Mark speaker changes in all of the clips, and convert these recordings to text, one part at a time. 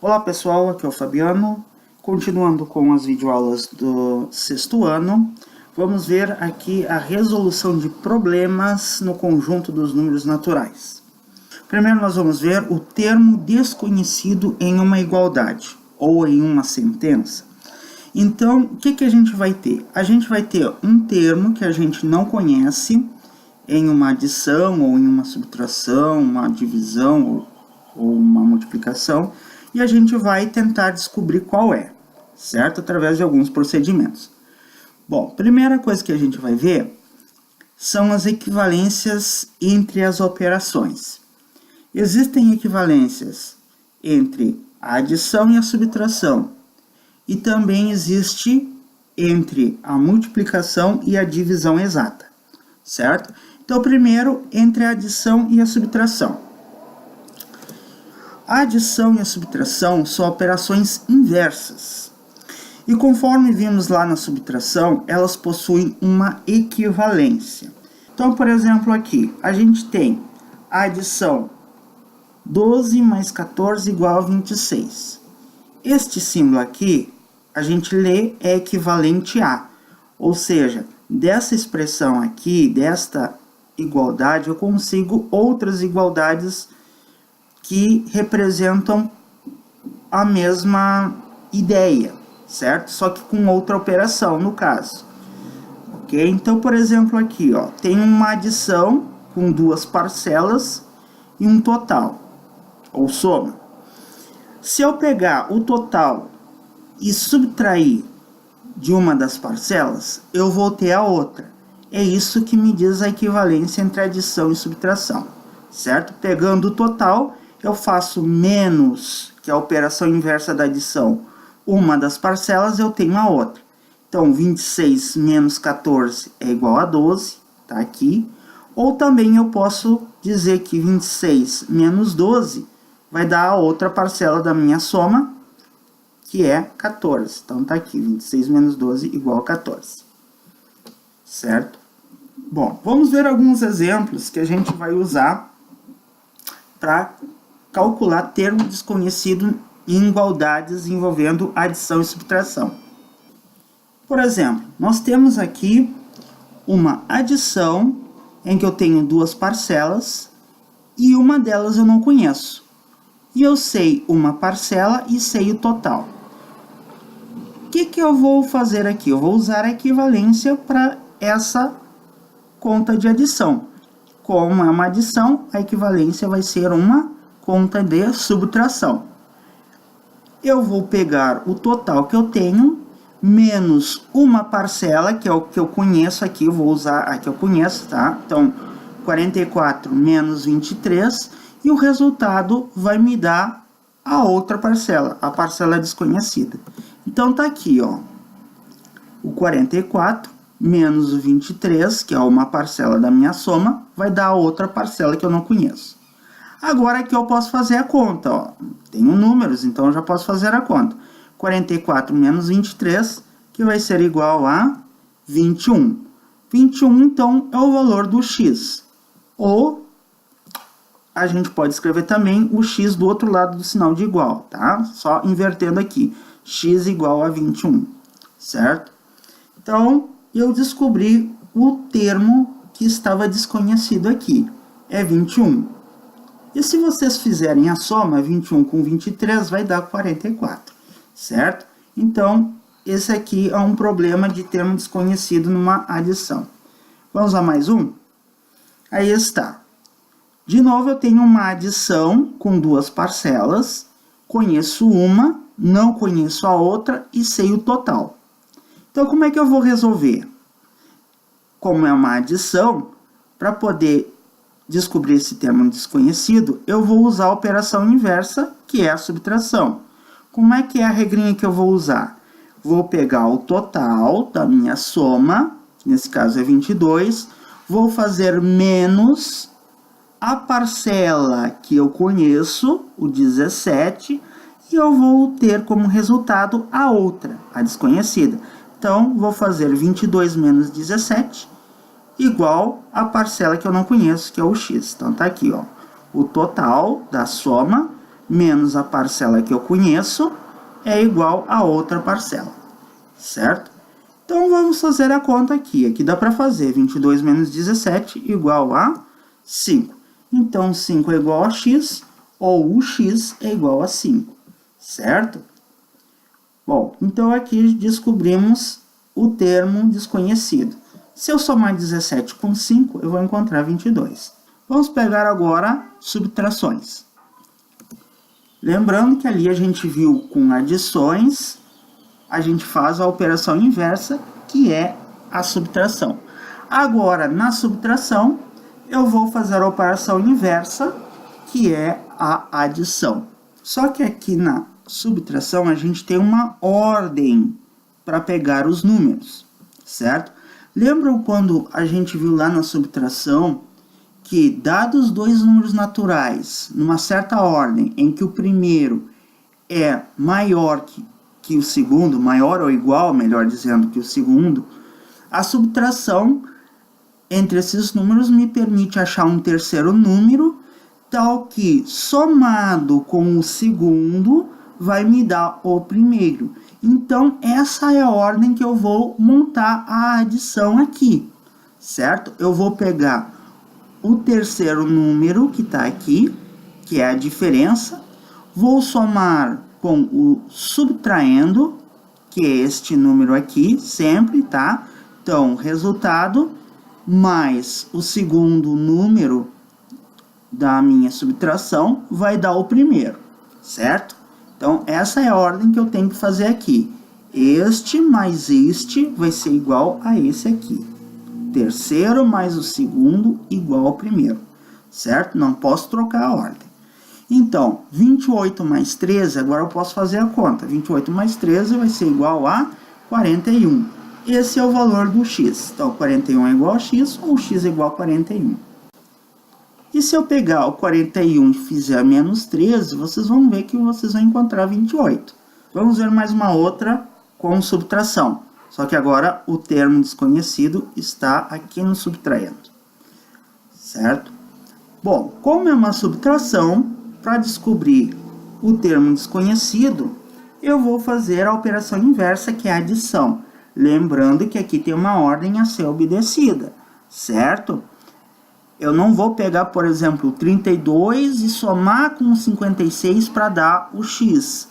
Speaker 1: Olá pessoal, aqui é o Fabiano. Continuando com as videoaulas do sexto ano, vamos ver aqui a resolução de problemas no conjunto dos números naturais. Primeiro nós vamos ver o termo desconhecido em uma igualdade, ou em uma sentença. Então, o que a gente vai ter? A gente vai ter um termo que a gente não conhece em uma adição, ou em uma subtração, uma divisão, ou uma multiplicação, e a gente vai tentar descobrir qual é, certo? Através de alguns procedimentos. Bom, primeira coisa que a gente vai ver são as equivalências entre as operações. Existem equivalências entre a adição e a subtração, e também existe entre a multiplicação e a divisão exata, certo? Então, primeiro, entre a adição e a subtração. A adição e a subtração são operações inversas. E conforme vimos lá na subtração, elas possuem uma equivalência. Então, por exemplo, aqui, a gente tem a adição 12 mais 14 igual a 26. Este símbolo aqui, a gente lê é equivalente a. Ou seja, dessa expressão aqui, desta igualdade, eu consigo outras igualdades que representam a mesma ideia, certo? Só que com outra operação, no caso. Ok? Então, por exemplo, aqui, ó, tem uma adição com duas parcelas e um total, ou soma. Se eu pegar o total e subtrair de uma das parcelas, eu vou ter a outra. É isso que me diz a equivalência entre adição e subtração, certo? Pegando o total, eu faço menos, que é a operação inversa da adição, uma das parcelas, eu tenho a outra. Então, 26 menos 14 é igual a 12, tá aqui. Ou também eu posso dizer que 26 menos 12 vai dar a outra parcela da minha soma, que é 14. Então, tá aqui, 26 menos 12 igual a 14. Certo? Bom, vamos ver alguns exemplos que a gente vai usar para calcular termo desconhecido em igualdades envolvendo adição e subtração. Por exemplo, nós temos aqui uma adição em que eu tenho duas parcelas e uma delas eu não conheço. E eu sei uma parcela e sei o total. O que eu vou fazer aqui? Eu vou usar a equivalência para essa conta de adição. Como é uma adição, a equivalência vai ser uma conta de subtração. Eu vou pegar o total que eu tenho, menos uma parcela, que é o que eu conheço aqui, eu vou usar a que eu conheço, tá? Então, 44 menos 23, e o resultado vai me dar a outra parcela, a parcela desconhecida. Então, tá aqui, ó, o 44 menos o 23, que é uma parcela da minha soma, vai dar a outra parcela que eu não conheço. Agora aqui eu posso fazer a conta, ó. Tenho números, então eu já posso fazer a conta. 44 menos 23, que vai ser igual a 21. 21, então, é o valor do x. Ou a gente pode escrever também o x do outro lado do sinal de igual, tá? Só invertendo aqui. X igual a 21, certo? Então, eu descobri o termo que estava desconhecido aqui. É 21. E se vocês fizerem a soma, 21 com 23 vai dar 44, certo? Então, esse aqui é um problema de termo desconhecido numa adição. Vamos a mais um? Aí está. De novo, eu tenho uma adição com duas parcelas, conheço uma, não conheço a outra e sei o total. Então, como é que eu vou resolver? Como é uma adição, para poder descobrir esse termo desconhecido, eu vou usar a operação inversa, que é a subtração. Como é que é a regrinha que eu vou usar? Vou pegar o total da minha soma, nesse caso é 22, vou fazer menos a parcela que eu conheço, o 17, e eu vou ter como resultado a outra, a desconhecida. Então, vou fazer 22 menos 17, igual a parcela que eu não conheço, que é o x. Então, tá aqui, ó, o total da soma menos a parcela que eu conheço é igual a outra parcela, certo? Então, vamos fazer a conta aqui. Aqui dá para fazer 22 menos 17 igual a 5. Então, 5 é igual a x, ou o x é igual a 5, certo? Bom, então aqui descobrimos o termo desconhecido. Se eu somar 17 com 5, eu vou encontrar 22. Vamos pegar agora subtrações. Lembrando que ali a gente viu com adições, a gente faz a operação inversa, que é a subtração. Agora, na subtração, eu vou fazer a operação inversa, que é a adição. Só que aqui na subtração, a gente tem uma ordem para pegar os números, certo? Lembram quando a gente viu lá na subtração que, dados dois números naturais, numa certa ordem, em que o primeiro é maior que o segundo, maior ou igual, melhor dizendo, que o segundo, a subtração entre esses números me permite achar um terceiro número, tal que, somado com o segundo, vai me dar o primeiro. Então, essa é a ordem que eu vou montar a adição aqui, certo? Eu vou pegar o terceiro número que está aqui, que é a diferença, vou somar com o subtraindo, que é este número aqui, sempre, tá? Então, resultado mais o segundo número da minha subtração vai dar o primeiro, certo? Então, essa é a ordem que eu tenho que fazer aqui. Este mais este vai ser igual a esse aqui. Terceiro mais o segundo igual ao primeiro, certo? Não posso trocar a ordem. Então, 28 mais 13, agora eu posso fazer a conta. 28 mais 13 vai ser igual a 41. Esse é o valor do x. Então, 41 é igual a x, ou x é igual a 41. E se eu pegar o 41 e fizer menos 13, vocês vão ver que vocês vão encontrar 28. Vamos ver mais uma outra com subtração. Só que agora o termo desconhecido está aqui no subtraindo, certo? Bom, como é uma subtração, para descobrir o termo desconhecido, eu vou fazer a operação inversa, que é a adição. Lembrando que aqui tem uma ordem a ser obedecida, certo? Eu não vou pegar, por exemplo, o 32 e somar com o 56 para dar o x.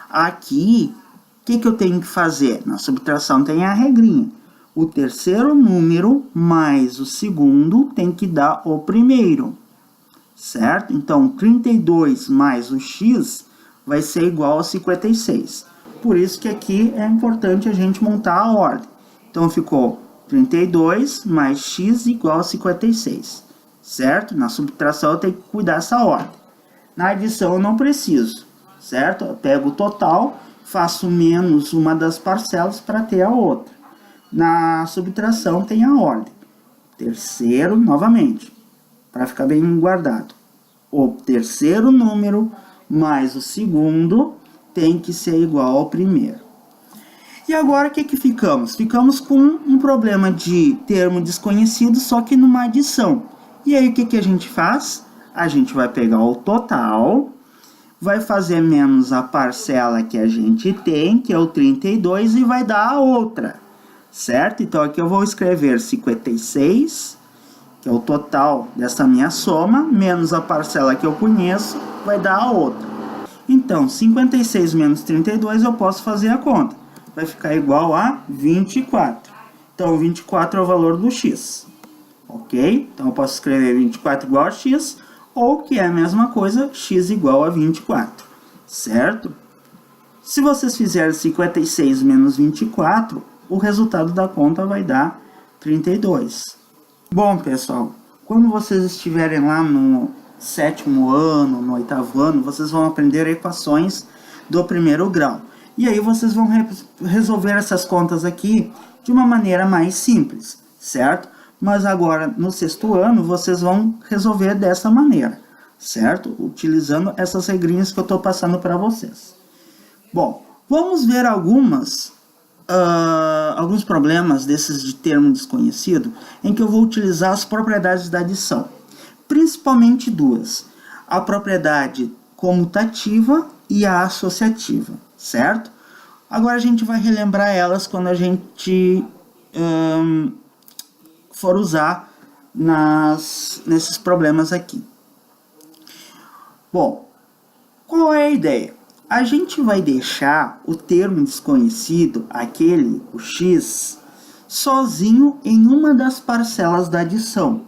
Speaker 1: Aqui, o que eu tenho que fazer? Na subtração tem a regrinha. O terceiro número mais o segundo tem que dar o primeiro, certo? Então, 32 mais o x vai ser igual a 56. Por isso que aqui é importante a gente montar a ordem. Então, ficou 32 mais x igual a 56. Certo? Na subtração eu tenho que cuidar dessa ordem. Na adição eu não preciso, certo? Eu pego o total, faço menos uma das parcelas para ter a outra. Na subtração tem a ordem. Terceiro, novamente, para ficar bem guardado. O terceiro número mais o segundo tem que ser igual ao primeiro. E agora o que ficamos? Ficamos com um problema de termo desconhecido, só que numa adição. E aí, o que a gente faz? A gente vai pegar o total, vai fazer menos a parcela que a gente tem, que é o 32, e vai dar a outra, certo? Então, aqui eu vou escrever 56, que é o total dessa minha soma, menos a parcela que eu conheço, vai dar a outra. Então, 56 menos 32, eu posso fazer a conta. Vai ficar igual a 24. Então, 24 é o valor do x. Ok? Então, eu posso escrever 24 igual a x, ou que é a mesma coisa, x igual a 24, certo? Se vocês fizerem 56 menos 24, o resultado da conta vai dar 32. Bom, pessoal, quando vocês estiverem lá no 7º ano, no 8º ano, vocês vão aprender equações do primeiro grau. E aí vocês vão resolver essas contas aqui de uma maneira mais simples, certo? Mas agora, no 6º ano, vocês vão resolver dessa maneira, certo? Utilizando essas regrinhas que eu estou passando para vocês. Bom, vamos ver alguns problemas desses de termo desconhecido, em que eu vou utilizar as propriedades da adição. Principalmente duas. A propriedade comutativa e a associativa, certo? Agora a gente vai relembrar elas quando a gente for usar nesses problemas aqui. Bom, qual é a ideia? A gente vai deixar o termo desconhecido, o x, sozinho em uma das parcelas da adição,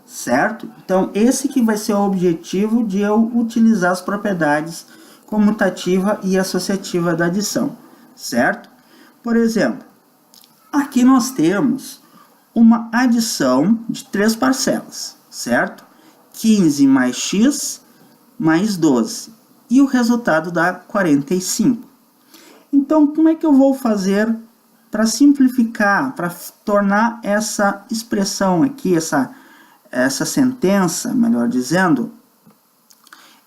Speaker 1: certo? Então, esse que vai ser o objetivo de eu utilizar as propriedades comutativa e associativa da adição, certo? Por exemplo, aqui nós temos uma adição de 3 parcelas, certo? 15 mais x mais 12. E o resultado dá 45. Então, como é que eu vou fazer para simplificar, para tornar essa expressão aqui, essa sentença, melhor dizendo,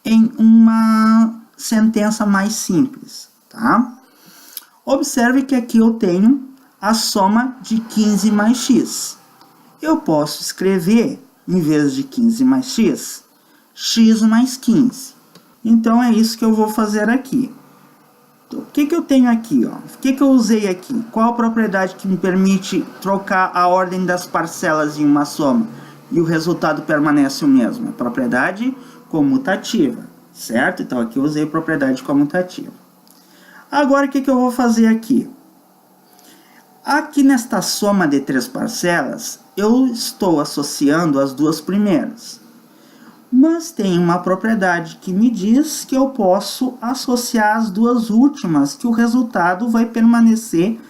Speaker 1: em uma sentença mais simples, tá? Observe que aqui eu tenho a soma de 15 mais x. Eu posso escrever, em vez de 15 mais x, x mais 15. Então, é isso que eu vou fazer aqui. Então, o que eu tenho aqui? Ó? O que eu usei aqui? Qual a propriedade que me permite trocar a ordem das parcelas em uma soma e o resultado permanece o mesmo? A propriedade comutativa, certo? Então, aqui eu usei a propriedade comutativa. Agora, o que eu vou fazer aqui? Aqui nesta soma de 3 parcelas, eu estou associando as duas primeiras. Mas tem uma propriedade que me diz que eu posso associar as duas últimas, que o resultado vai permanecer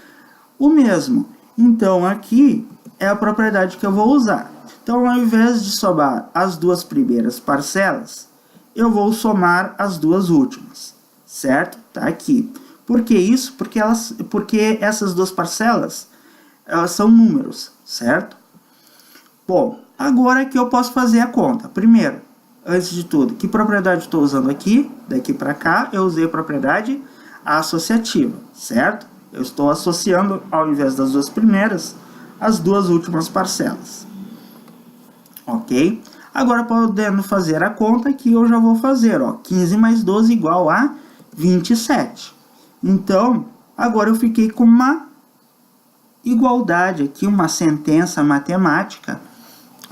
Speaker 1: o mesmo. Então, aqui é a propriedade que eu vou usar. Então, ao invés de somar as duas primeiras parcelas, eu vou somar as duas últimas, certo? Tá aqui. Por que isso? Porque essas duas parcelas, elas são números, certo? Bom, agora que eu posso fazer a conta. Primeiro, antes de tudo, que propriedade estou usando aqui? Daqui para cá, eu usei a propriedade associativa, certo? Eu estou associando, ao invés das duas primeiras, as duas últimas parcelas. Ok? Agora, podendo fazer a conta, aqui eu já vou fazer, ó, 15 mais 12 igual a 27. Então, agora eu fiquei com uma igualdade aqui, uma sentença matemática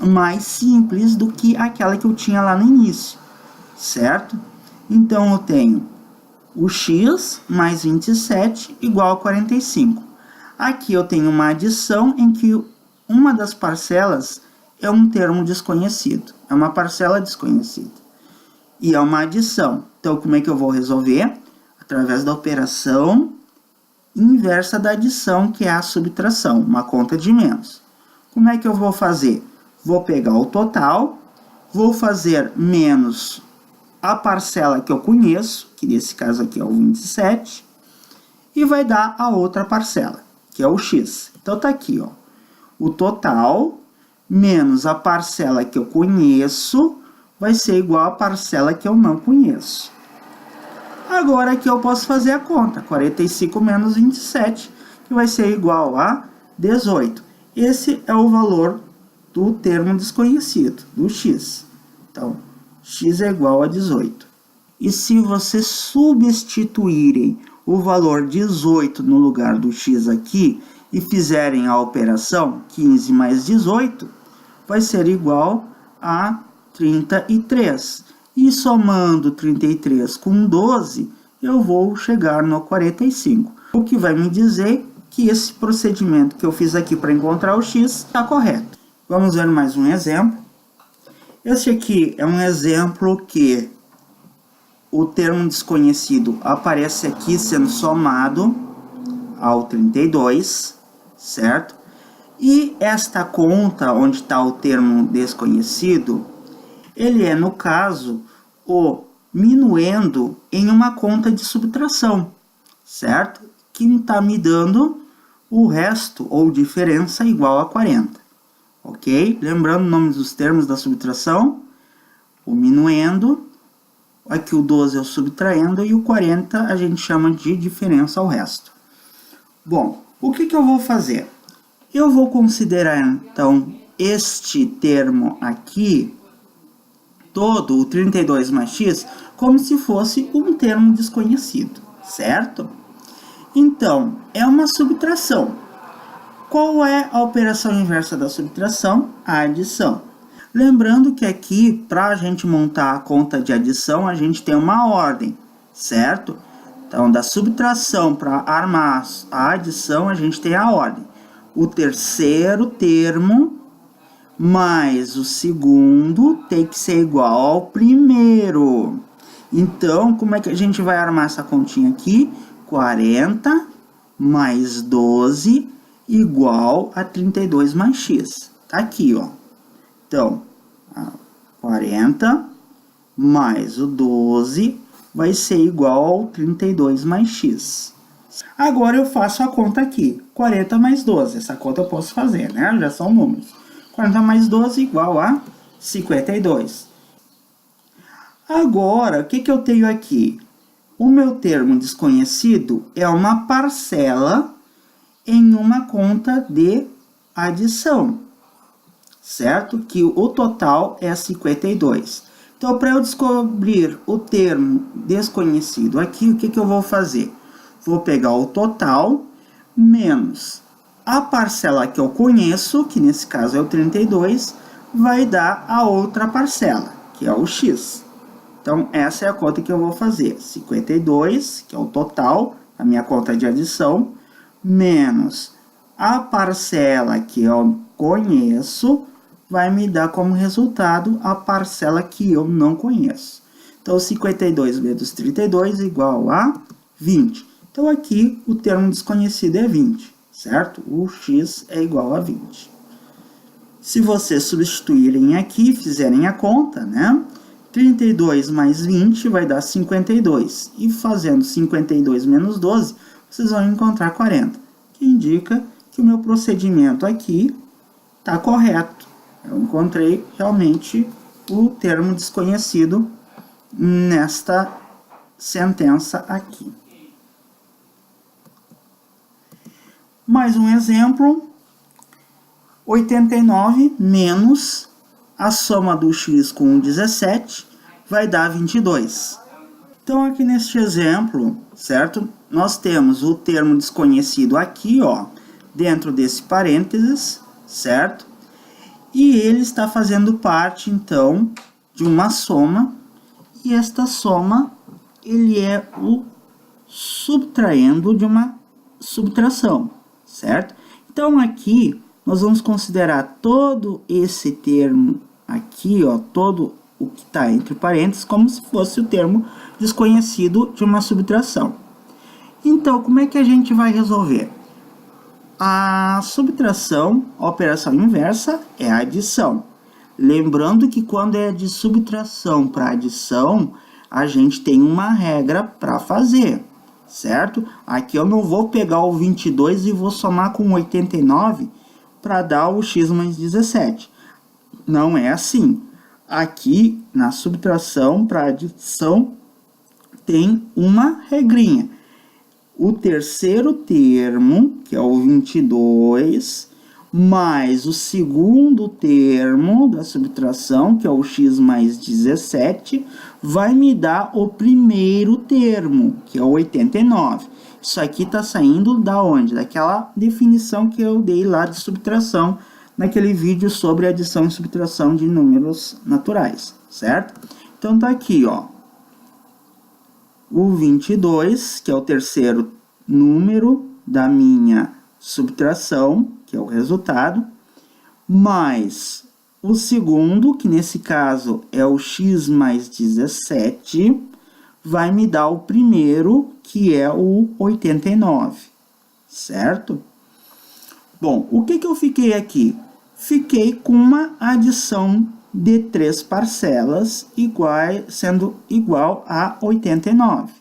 Speaker 1: mais simples do que aquela que eu tinha lá no início, certo? Então, eu tenho o x mais 27 igual a 45. Aqui eu tenho uma adição em que uma das parcelas é um termo desconhecido, é uma parcela desconhecida. E é uma adição. Então, como é que eu vou resolver? Através da operação inversa da adição, que é a subtração, uma conta de menos. Como é que eu vou fazer? Vou pegar o total, vou fazer menos a parcela que eu conheço, que nesse caso aqui é o 27, e vai dar a outra parcela, que é o x. Então, tá aqui, ó, o total menos a parcela que eu conheço vai ser igual à parcela que eu não conheço. Agora aqui eu posso fazer a conta, 45 menos 27, que vai ser igual a 18. Esse é o valor do termo desconhecido, do x. Então, x é igual a 18. E se vocês substituírem o valor 18 no lugar do x aqui e fizerem a operação 15 mais 18, vai ser igual a 33. E somando 33 com 12, eu vou chegar no 45. O que vai me dizer que esse procedimento que eu fiz aqui para encontrar o x está correto. Vamos ver mais um exemplo. Este aqui é um exemplo que o termo desconhecido aparece aqui sendo somado ao 32, certo? E esta conta, onde está o termo desconhecido, ele é, no caso, o minuendo em uma conta de subtração, certo? Que está me dando o resto, ou diferença, igual a 40. Ok? Lembrando o nome dos termos da subtração, o minuendo, aqui o 12 é o subtraendo, e o 40 a gente chama de diferença ao resto. Bom, o que eu vou fazer? Eu vou considerar, então, este termo aqui, todo o 32 mais x, como se fosse um termo desconhecido, certo? Então, é uma subtração. Qual é a operação inversa da subtração? A adição. Lembrando que aqui, para a gente montar a conta de adição, a gente tem uma ordem, certo? Então, da subtração para armar a adição, a gente tem a ordem. O terceiro termo mais o segundo tem que ser igual ao primeiro. Então, como é que a gente vai armar essa continha aqui? 40 mais 12 igual a 32 mais x. Tá aqui, ó. Então, 40 mais o 12 vai ser igual ao 32 mais x. Agora eu faço a conta aqui. 40 mais 12. Essa conta eu posso fazer, né? Já são números. 40 mais 12 igual a 52. Agora, o que eu tenho aqui? O meu termo desconhecido é uma parcela em uma conta de adição, certo? Que o total é 52. Então, para eu descobrir o termo desconhecido aqui, o que eu vou fazer? Vou pegar o total menos a parcela que eu conheço, que nesse caso é o 32, vai dar a outra parcela, que é o x. Então, essa é a conta que eu vou fazer. 52, que é o total, a minha conta de adição, menos a parcela que eu conheço, vai me dar como resultado a parcela que eu não conheço. Então, 52 menos 32 igual a 20. Então, aqui o termo desconhecido é 20, certo? O x é igual a 20. Se vocês substituírem aqui, fizerem a conta, né? 32 mais 20 vai dar 52. E fazendo 52 menos 12, vocês vão encontrar 40. Que indica que o meu procedimento aqui está correto. Eu encontrei realmente o termo desconhecido nesta sentença aqui. Mais um exemplo. 89 menos a soma do x com 17 vai dar 22. Então, aqui neste exemplo, certo? Nós temos o termo desconhecido aqui, ó, dentro desse parênteses, certo? E ele está fazendo parte, então, de uma soma. E esta soma, ele é o subtraendo de uma subtração, certo? Então, aqui, nós vamos considerar todo esse termo aqui, ó, todo o que está entre parênteses, como se fosse o termo desconhecido de uma subtração. Então, como é que a gente vai resolver? A subtração, a operação inversa, é a adição. Lembrando que quando é de subtração para adição, a gente tem uma regra para fazer, certo? Aqui eu não vou pegar o 22 e vou somar com 89 para dar o x mais 17. Não é assim. Aqui, na subtração para adição, tem uma regrinha. O terceiro termo, que é o 22, mais o segundo termo da subtração, que é o x mais 17, vai me dar o primeiro termo, que é o 89. Isso aqui está saindo da onde? Daquela definição que eu dei lá de subtração, naquele vídeo sobre adição e subtração de números naturais, certo? Então, tá aqui, ó. O 22, que é o terceiro número da minha subtração, que é o resultado, mais o segundo, que nesse caso é o x mais 17, vai me dar o primeiro, que é o 89, certo? Bom, o que eu fiquei aqui? Fiquei com uma adição de 3 parcelas sendo igual a 89.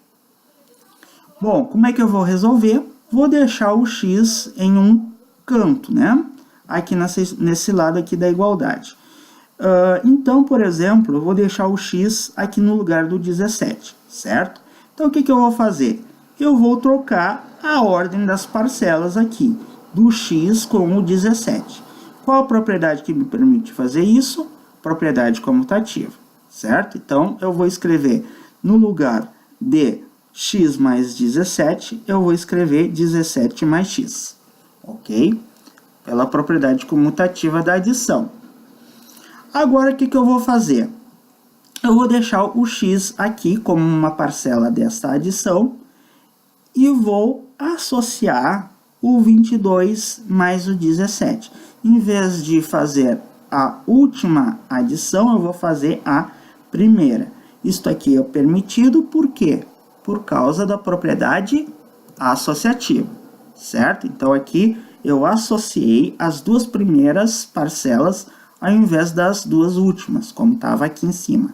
Speaker 1: Bom, como é que eu vou resolver? Vou deixar o x em um canto, né? Aqui nesse lado aqui da igualdade. Então, por exemplo, eu vou deixar o x aqui no lugar do 17, certo? Então, o que eu vou fazer? Eu vou trocar a ordem das parcelas aqui, do x com o 17. Qual a propriedade que me permite fazer isso? Propriedade comutativa, certo? Então, eu vou escrever no lugar de x mais 17, eu vou escrever 17 mais x, ok? Pela propriedade comutativa da adição. Agora, o que eu vou fazer? Eu vou deixar o x aqui como uma parcela desta adição e vou associar o 22 mais o 17. Em vez de fazer a última adição, eu vou fazer a primeira. Isto aqui é permitido, por quê? Por causa da propriedade associativa, certo? Então, aqui eu associei as duas primeiras parcelas ao invés das duas últimas, como estava aqui em cima,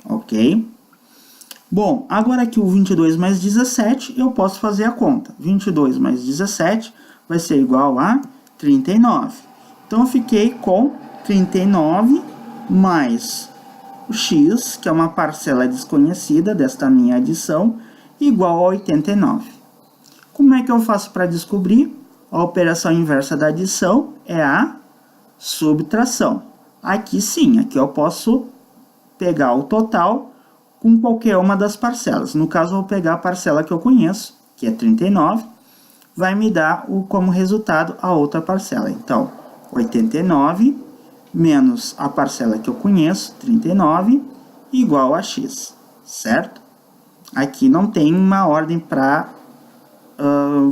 Speaker 1: ok? Bom, agora aqui o 22 mais 17, eu posso fazer a conta. 22 mais 17 vai ser igual a 39. Então, eu fiquei com 39 mais o x, que é uma parcela desconhecida desta minha adição, igual a 89. Como é que eu faço para descobrir? A operação inversa da adição é a subtração. Aqui sim, aqui eu posso pegar o total com qualquer uma das parcelas. No caso, eu vou pegar a parcela que eu conheço, que é 39, vai me dar como resultado a outra parcela. Então, 89 menos a parcela que eu conheço, 39, igual a x, certo? Aqui não tem uma ordem para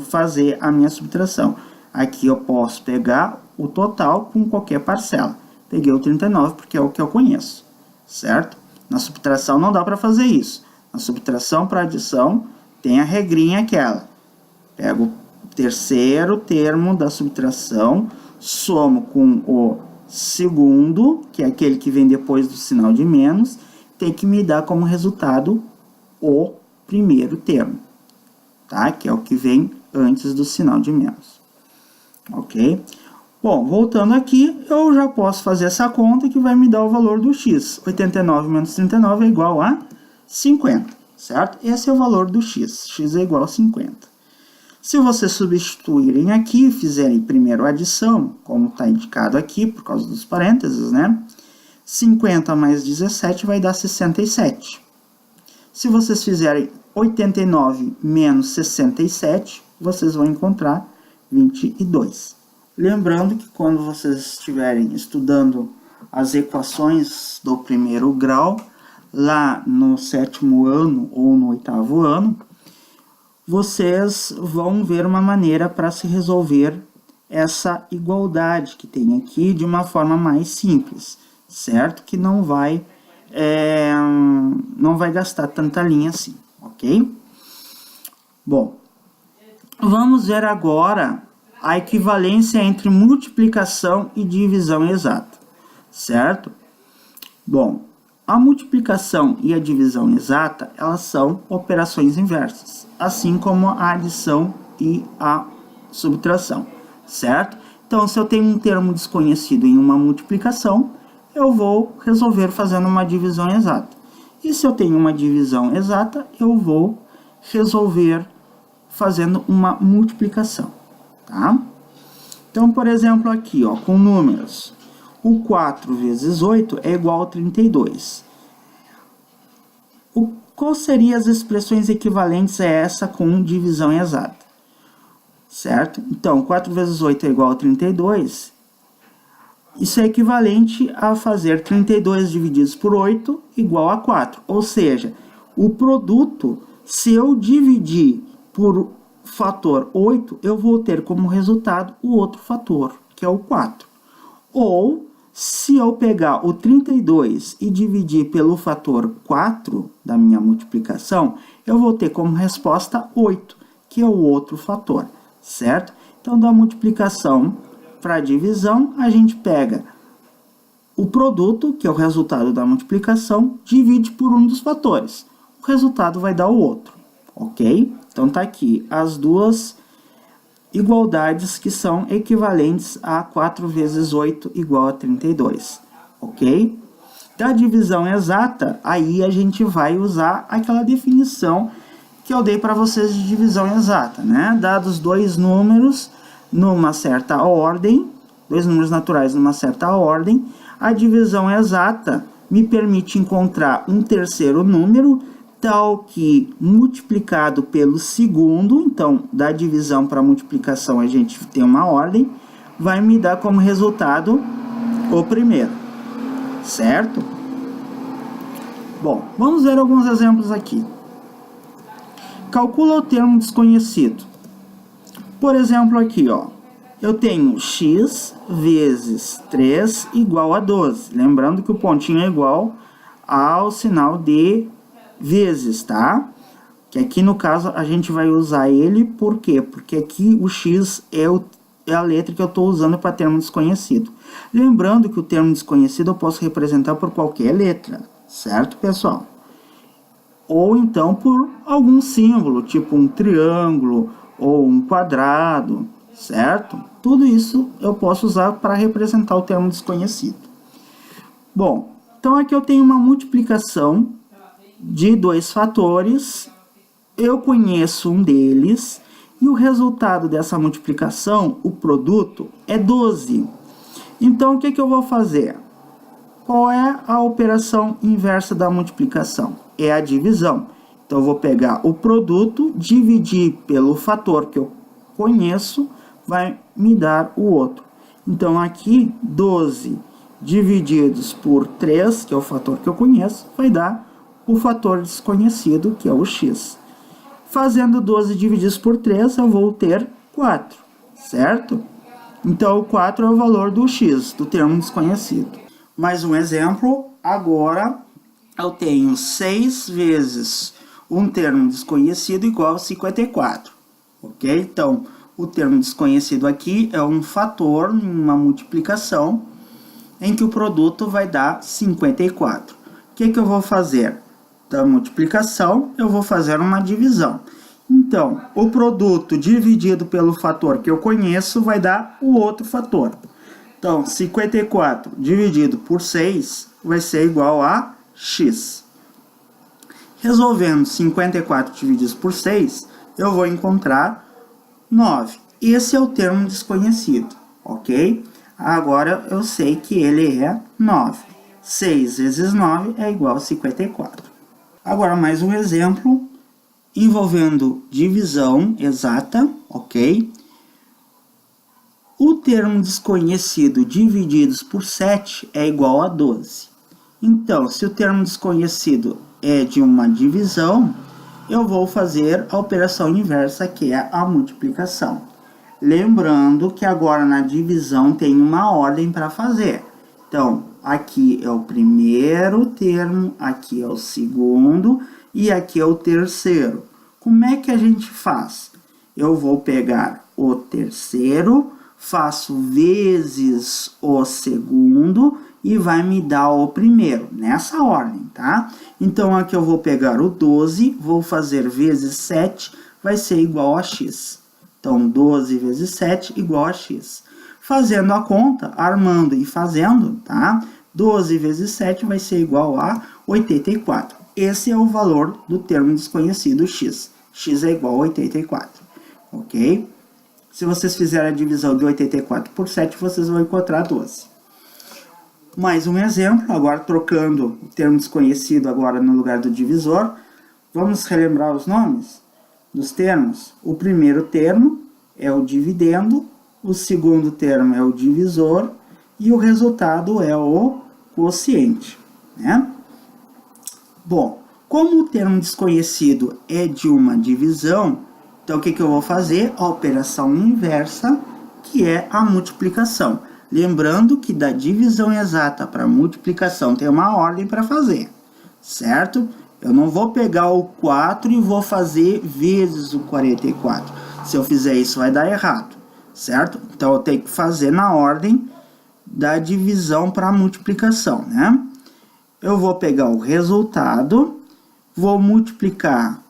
Speaker 1: fazer a minha subtração. Aqui eu posso pegar o total com qualquer parcela. Peguei o 39 porque é o que eu conheço, certo? Na subtração não dá para fazer isso. Na subtração para adição tem a regrinha aquela. Pego o terceiro termo da subtração, somo com o segundo, que é aquele que vem depois do sinal de menos, tem que me dar como resultado o primeiro termo, tá? Que é o que vem antes do sinal de menos, ok? Bom, voltando aqui, eu já posso fazer essa conta que vai me dar o valor do x. 89 menos 39 é igual a 50, certo? Esse é o valor do x. X é igual a 50. Se vocês substituírem aqui e fizerem primeiro a adição, como está indicado aqui, por causa dos parênteses, né? 50 mais 17 vai dar 67. Se vocês fizerem 89 menos 67, vocês vão encontrar 22. Lembrando que quando vocês estiverem estudando as equações do primeiro grau, lá no 7º ano ou no 8º ano, vocês vão ver uma maneira para se resolver essa igualdade que tem aqui de uma forma mais simples, certo? Que não vai gastar tanta linha assim, ok? Bom, vamos ver agora a equivalência entre multiplicação e divisão exata, certo? Bom, a multiplicação e a divisão exata, elas são operações inversas, assim como a adição e a subtração, certo? Então, se eu tenho um termo desconhecido em uma multiplicação, eu vou resolver fazendo uma divisão exata. E se eu tenho uma divisão exata, eu vou resolver fazendo uma multiplicação, tá? Então, por exemplo, aqui, ó, com números, o 4 vezes 8 é igual a 32. Quais seriam as expressões equivalentes a essa com divisão exata? Certo? Então, 4 vezes 8 é igual a 32. Isso é equivalente a fazer 32 divididos por 8 igual a 4. Ou seja, o produto, se eu dividir por fator 8, eu vou ter como resultado o outro fator, que é o 4. Ou, se eu pegar o 32 e dividir pelo fator 4 da minha multiplicação, eu vou ter como resposta 8, que é o outro fator, certo? Então, da multiplicação para a divisão, a gente pega o produto, que é o resultado da multiplicação, divide por um dos fatores. O resultado vai dar o outro, ok? Então, tá aqui as duas igualdades que são equivalentes a 4 vezes 8 igual a 32, ok? Da divisão exata, aí a gente vai usar aquela definição que eu dei para vocês de divisão exata, né? Dados dois números numa certa ordem, dois números naturais numa certa ordem, a divisão exata me permite encontrar um terceiro número tal que multiplicado pelo segundo, então da divisão para multiplicação a gente tem uma ordem, vai me dar como resultado o primeiro, certo? Bom, vamos ver alguns exemplos aqui. Calcula o termo desconhecido. Por exemplo, aqui, ó, eu tenho x vezes 3 igual a 12. Lembrando que o pontinho é igual ao sinal de vezes, tá? Que aqui, no caso, a gente vai usar ele, por quê? Porque aqui o x é a letra que eu estou usando para termo desconhecido. Lembrando que o termo desconhecido eu posso representar por qualquer letra, certo, pessoal? Ou então por algum símbolo, tipo um triângulo ou um quadrado, certo? Tudo isso eu posso usar para representar o termo desconhecido. Bom, então aqui eu tenho uma multiplicação de dois fatores, eu conheço um deles, e o resultado dessa multiplicação, o produto, é 12. Então, o que eu vou fazer? Qual é a operação inversa da multiplicação? É a divisão. Então, eu vou pegar o produto, dividir pelo fator que eu conheço, vai me dar o outro. Então, aqui, 12 divididos por 3, que é o fator que eu conheço, vai dar o fator desconhecido, que é o x. Fazendo 12 divididos por 3, eu vou ter 4, certo? Então, o 4 é o valor do x, do termo desconhecido. Mais um exemplo, agora eu tenho 6 vezes um termo desconhecido igual a 54, ok? Então, o termo desconhecido aqui é um fator, uma multiplicação, em que o produto vai dar 54. O que eu vou fazer? Da multiplicação, eu vou fazer uma divisão. Então, o produto dividido pelo fator que eu conheço vai dar o outro fator. Então, 54 dividido por 6 vai ser igual a x. Resolvendo 54 divididos por 6, eu vou encontrar 9. Esse é o termo desconhecido, ok? Agora, eu sei que ele é 9. 6 vezes 9 é igual a 54. Agora, mais um exemplo envolvendo divisão exata, ok? O termo desconhecido divididos por 7 é igual a 12. Então, se o termo desconhecido é de uma divisão, eu vou fazer a operação inversa, que é a multiplicação. Lembrando que agora na divisão tem uma ordem para fazer. Então, aqui é o primeiro termo, aqui é o segundo e aqui é o terceiro. Como é que a gente faz? Eu vou pegar o terceiro, faço vezes o segundo e vai me dar o primeiro, nessa ordem, tá? Então, aqui eu vou pegar o 12, vou fazer vezes 7, vai ser igual a x. Então, 12 vezes 7 igual a x. Fazendo a conta, armando e fazendo, tá? 12 vezes 7 vai ser igual a 84. Esse é o valor do termo desconhecido x. X é igual a 84, ok? Se vocês fizerem a divisão de 84 por 7, vocês vão encontrar 12. Mais um exemplo, agora trocando o termo desconhecido agora no lugar do divisor. Vamos relembrar os nomes dos termos. O primeiro termo é o dividendo, o segundo termo é o divisor e o resultado é o quociente, né? Bom, como o termo desconhecido é de uma divisão, então o que eu vou fazer? A operação inversa, que é a multiplicação. Lembrando que da divisão exata para multiplicação tem uma ordem para fazer, certo? Eu não vou pegar o 4 e vou fazer vezes o 44. Se eu fizer isso, vai dar errado, certo? Então, eu tenho que fazer na ordem da divisão para multiplicação, né? Eu vou pegar o resultado, vou multiplicar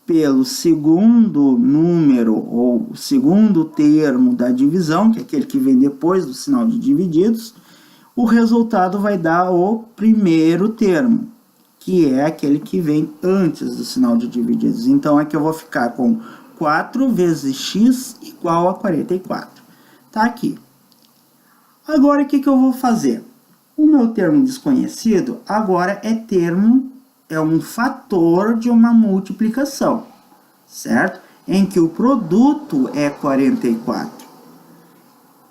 Speaker 1: pelo segundo número ou o segundo termo da divisão, que é aquele que vem depois do sinal de divididos, o resultado vai dar o primeiro termo, que é aquele que vem antes do sinal de divididos. Então, aqui eu vou ficar com 4 vezes x igual a 44. Tá aqui. Agora, o que eu vou fazer? O meu termo desconhecido agora é termo é um fator de uma multiplicação, certo? Em que o produto é 44.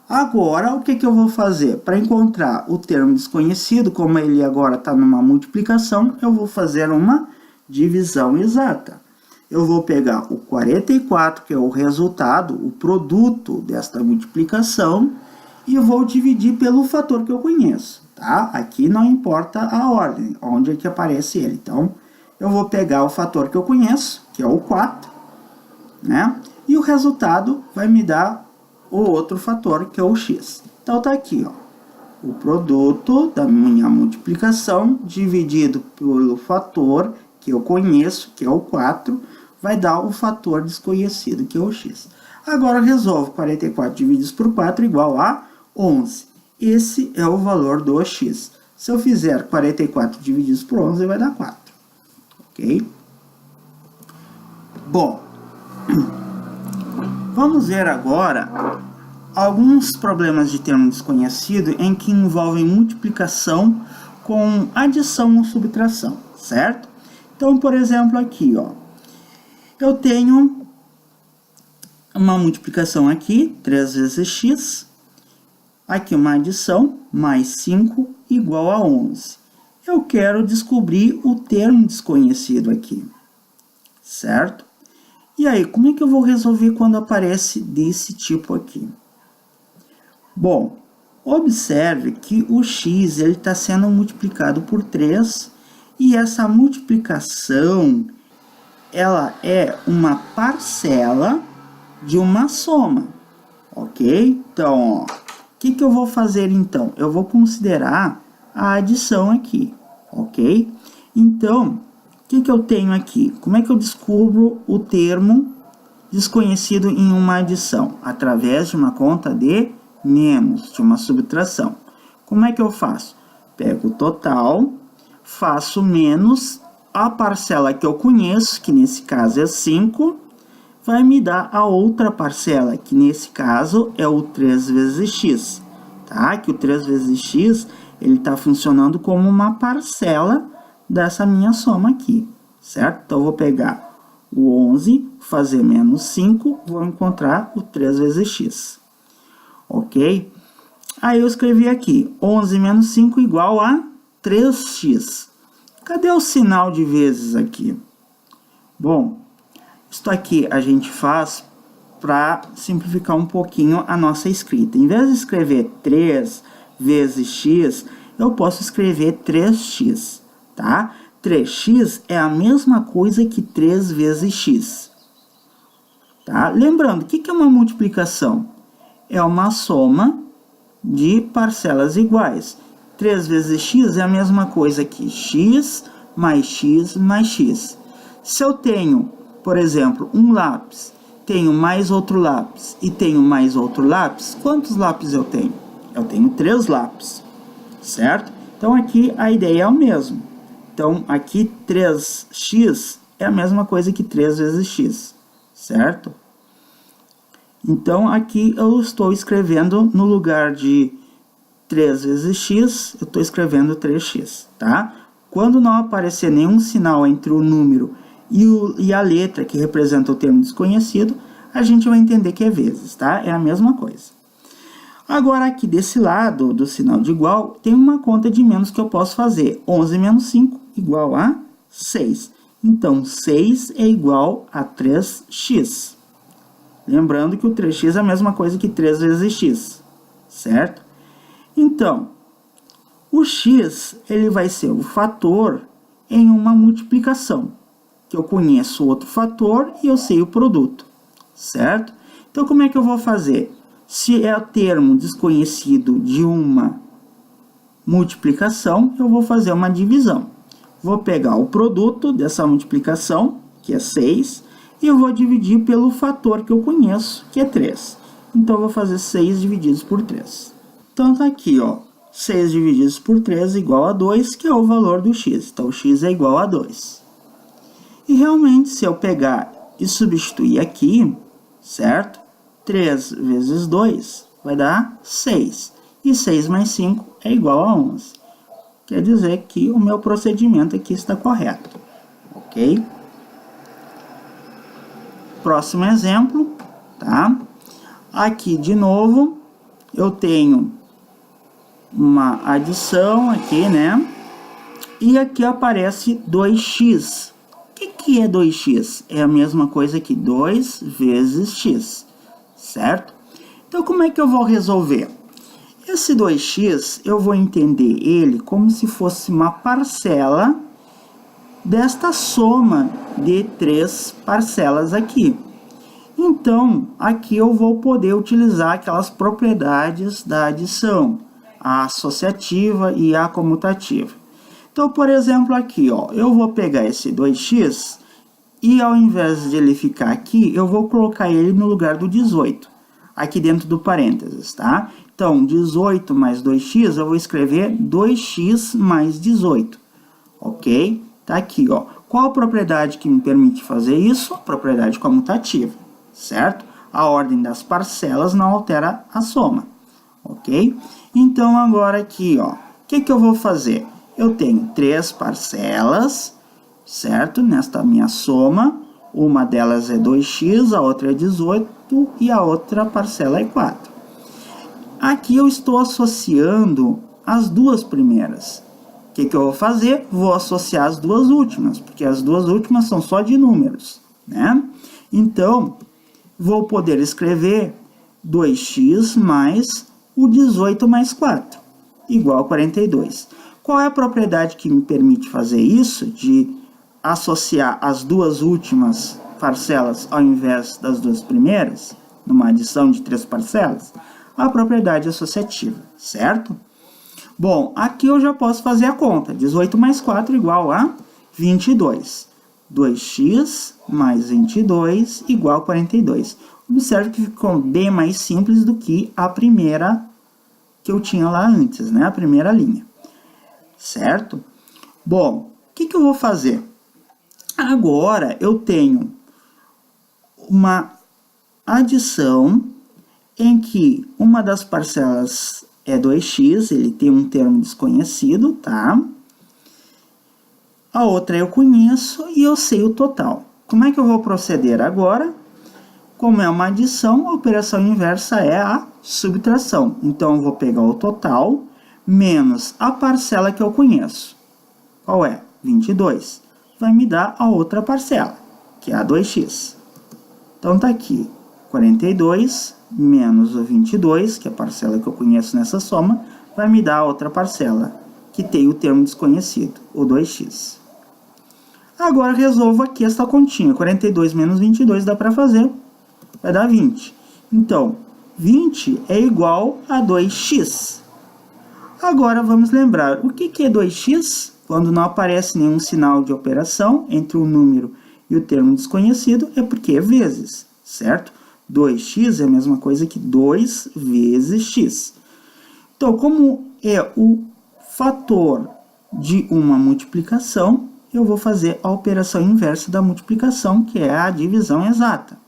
Speaker 1: Agora, o que eu vou fazer? Para encontrar o termo desconhecido, como ele agora está numa multiplicação, eu vou fazer uma divisão exata. Eu vou pegar o 44, que é o resultado, o produto desta multiplicação, e vou dividir pelo fator que eu conheço, tá? Aqui não importa a ordem, onde é que aparece ele. Então, eu vou pegar o fator que eu conheço, que é o 4, né? E o resultado vai me dar o outro fator, que é o x. Então, tá aqui, ó. O produto da minha multiplicação dividido pelo fator que eu conheço, que é o 4, vai dar o fator desconhecido, que é o x. Agora, eu resolvo 44 divididos por 4 igual a 11. Esse é o valor do x. Se eu fizer 44 divididos por 11, vai dar 4. Ok? Bom, vamos ver agora alguns problemas de termo desconhecido em que envolvem multiplicação com adição ou subtração, certo? Então, por exemplo, aqui, ó, eu tenho uma multiplicação aqui, 3 vezes x, aqui uma adição, mais 5 igual a 11. Eu quero descobrir o termo desconhecido aqui, certo? E aí, como é que eu vou resolver quando aparece desse tipo aqui? Bom, observe que o x está sendo multiplicado por 3 e essa multiplicação ela é uma parcela de uma soma, ok? Então, ó, o que eu vou fazer então? Eu vou considerar a adição aqui, ok? Então, o que eu tenho aqui? Como é que eu descubro o termo desconhecido em uma adição? Através de uma conta de menos, de uma subtração. Como é que eu faço? Pego o total, faço menos a parcela que eu conheço, que nesse caso é 5, vai me dar a outra parcela, que nesse caso é o 3 vezes x, tá? Que o 3 vezes x, ele está funcionando como uma parcela dessa minha soma aqui, certo? Então, eu vou pegar o 11, fazer menos 5, vou encontrar o 3 vezes x, ok? Aí, eu escrevi aqui, 11 menos 5 igual a 3x. Cadê o sinal de vezes aqui? Bom, isso aqui a gente faz para simplificar um pouquinho a nossa escrita. Em vez de escrever 3 vezes x, eu posso escrever 3x, tá? 3x é a mesma coisa que 3 vezes x, tá? Lembrando, o que é uma multiplicação? É uma soma de parcelas iguais. 3 vezes x é a mesma coisa que x mais x mais x. Se eu tenho, por exemplo, um lápis, tenho mais outro lápis e tenho mais outro lápis, quantos lápis eu tenho? Eu tenho 3 lápis, certo? Então, aqui a ideia é a mesma. Então, aqui 3x é a mesma coisa que 3 vezes x, certo? Então, aqui eu estou escrevendo no lugar de 3 vezes x, eu estou escrevendo 3x, tá? Quando não aparecer nenhum sinal entre o número e a letra que representa o termo desconhecido, a gente vai entender que é vezes, tá? É a mesma coisa. Agora, aqui desse lado do sinal de igual, tem uma conta de menos que eu posso fazer. 11 menos 5 igual a 6. Então, 6 é igual a 3x. Lembrando que o 3x é a mesma coisa que 3 vezes x, certo? Então, o x ele vai ser o fator em uma multiplicação, que eu conheço outro fator e eu sei o produto, certo? Então, como é que eu vou fazer? Se é o termo desconhecido de uma multiplicação, eu vou fazer uma divisão. Vou pegar o produto dessa multiplicação, que é 6, e eu vou dividir pelo fator que eu conheço, que é 3. Então, eu vou fazer 6 divididos por 3. Então, tá aqui, ó, 6 divididos por 3 igual a 2, que é o valor do x. Então, o x é igual a 2. E, realmente, se eu pegar e substituir aqui, certo? 3 vezes 2 vai dar 6. E 6 mais 5 é igual a 11. quer dizer que o meu procedimento aqui está correto, ok? Próximo exemplo, tá? Aqui, de novo, eu tenho uma adição aqui, né? E aqui aparece 2x. O que é 2x? É a mesma coisa que 2 vezes x, certo? Então, como é que eu vou resolver? Esse 2x, eu vou entender ele como se fosse uma parcela desta soma de 3 parcelas aqui. Então, aqui eu vou poder utilizar aquelas propriedades da adição, a associativa e a comutativa. Então, por exemplo, aqui, ó, eu vou pegar esse 2x e ao invés de ele ficar aqui, eu vou colocar ele no lugar do 18, aqui dentro do parênteses, tá? Então, 18 mais 2x, eu vou escrever 2x mais 18, ok? Tá aqui, ó. Qual a propriedade que me permite fazer isso? A propriedade comutativa, certo? A ordem das parcelas não altera a soma, ok? Então, agora aqui, ó, o que eu vou fazer? Eu tenho 3 parcelas, certo? Nesta minha soma, uma delas é 2x, a outra é 18 e a outra parcela é 4. Aqui eu estou associando as duas primeiras. O que eu vou fazer? Vou associar as duas últimas, porque as duas últimas são só de números, né? Então, vou poder escrever 2x mais o 18 mais 4, igual a 42. Qual é a propriedade que me permite fazer isso, de associar as duas últimas parcelas ao invés das duas primeiras, numa adição de 3 parcelas? A propriedade associativa, certo? Bom, aqui eu já posso fazer a conta. 18 mais 4 igual a 22. 2x mais 22 igual a 42. Observe que ficou bem mais simples do que a primeira que eu tinha lá antes, né? A primeira linha. Certo? Bom, o que eu vou fazer? Agora eu tenho uma adição em que uma das parcelas é 2x, ele tem um termo desconhecido, tá? A outra eu conheço e eu sei o total. Como é que eu vou proceder agora? Como é uma adição, a operação inversa é a subtração. Então, eu vou pegar o total menos a parcela que eu conheço. Qual é? 22. Vai me dar a outra parcela, que é a 2x. Então, tá aqui 42 menos o 22, que é a parcela que eu conheço nessa soma, vai me dar a outra parcela, que tem o termo desconhecido, o 2x. Agora, resolvo aqui esta continha. 42 menos 22 dá para fazer, vai dar 20. Então, 20 é igual a 2x. Agora, vamos lembrar, o que é 2x? Quando não aparece nenhum sinal de operação entre o número e o termo desconhecido, é porque é vezes, certo? 2x é a mesma coisa que 2 vezes x. Então, como é o fator de uma multiplicação, eu vou fazer a operação inversa da multiplicação, que é a divisão exata,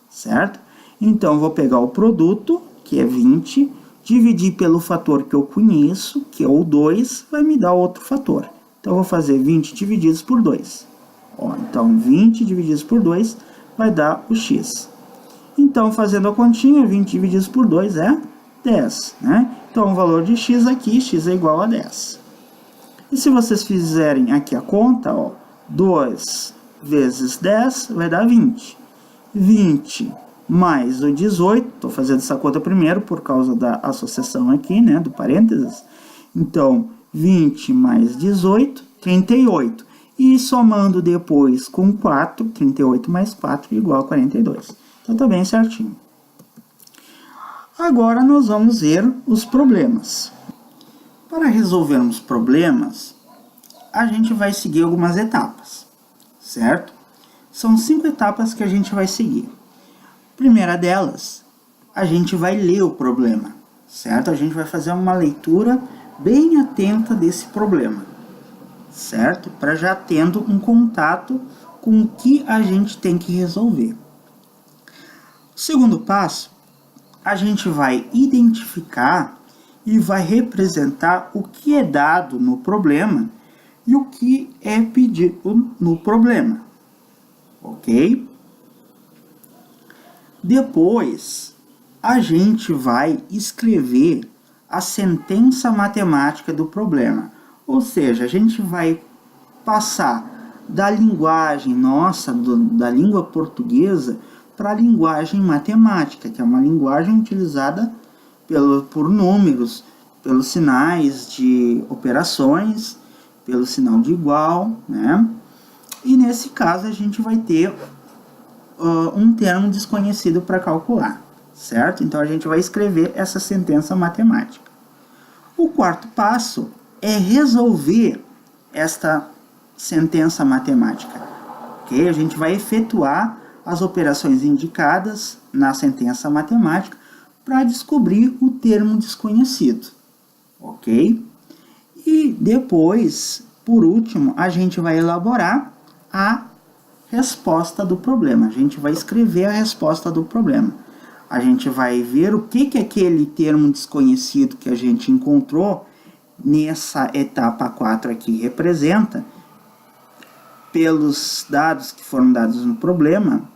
Speaker 1: certo? Então, eu vou pegar o produto, que é 20, dividir pelo fator que eu conheço, que é o 2, vai me dar outro fator. Então, eu vou fazer 20 divididos por 2. Ó, então, 20 divididos por 2 vai dar o x. Então, fazendo a continha, 20 divididos por 2 é 10, né? Então, o valor de x aqui, x é igual a 10. E se vocês fizerem aqui a conta, ó, 2 vezes 10 vai dar 20. 20 mais o 18, estou fazendo essa conta primeiro por causa da associação aqui, né, do parênteses. Então, 20 mais 18, 38. E somando depois com 4, 38 mais 4 igual a 42. Então, tá bem certinho. Agora, nós vamos ver os problemas. Para resolvermos problemas, a gente vai seguir algumas etapas, certo? São 5 etapas que a gente vai seguir. Primeira delas, a gente vai ler o problema, certo? A gente vai fazer uma leitura bem atenta desse problema, certo? Para já tendo um contato com o que a gente tem que resolver. Segundo passo, a gente vai identificar e vai representar o que é dado no problema e o que é pedido no problema, ok? Depois, a gente vai escrever a sentença matemática do problema, ou seja, a gente vai passar da linguagem nossa, da língua portuguesa, para a linguagem matemática, que é uma linguagem utilizada por números, pelos sinais de operações, pelo sinal de igual, né? E nesse caso a gente vai ter um termo desconhecido para calcular, certo? Então a gente vai escrever essa sentença matemática. O quarto passo é resolver esta sentença matemática, ok? A gente vai efetuar as operações indicadas na sentença matemática para descobrir o termo desconhecido, ok? E depois, por último, a gente vai elaborar a resposta do problema. A gente vai escrever a resposta do problema. A gente vai ver o que aquele termo desconhecido que a gente encontrou nessa etapa 4 aqui representa pelos dados que foram dados no problema,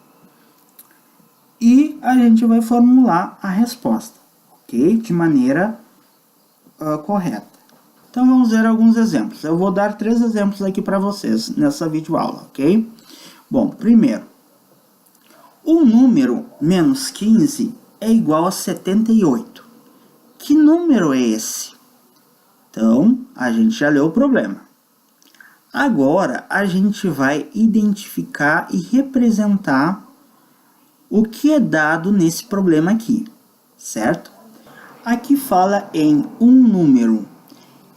Speaker 1: e a gente vai formular a resposta, ok? De maneira correta. Então vamos ver alguns exemplos. Eu vou dar 3 exemplos aqui para vocês nessa videoaula, ok? Bom, primeiro, o número menos 15 é igual a 78. Que número é esse? Então, a gente já leu o problema. Agora, a gente vai identificar e representar o que é dado nesse problema aqui, certo? Aqui fala em um número.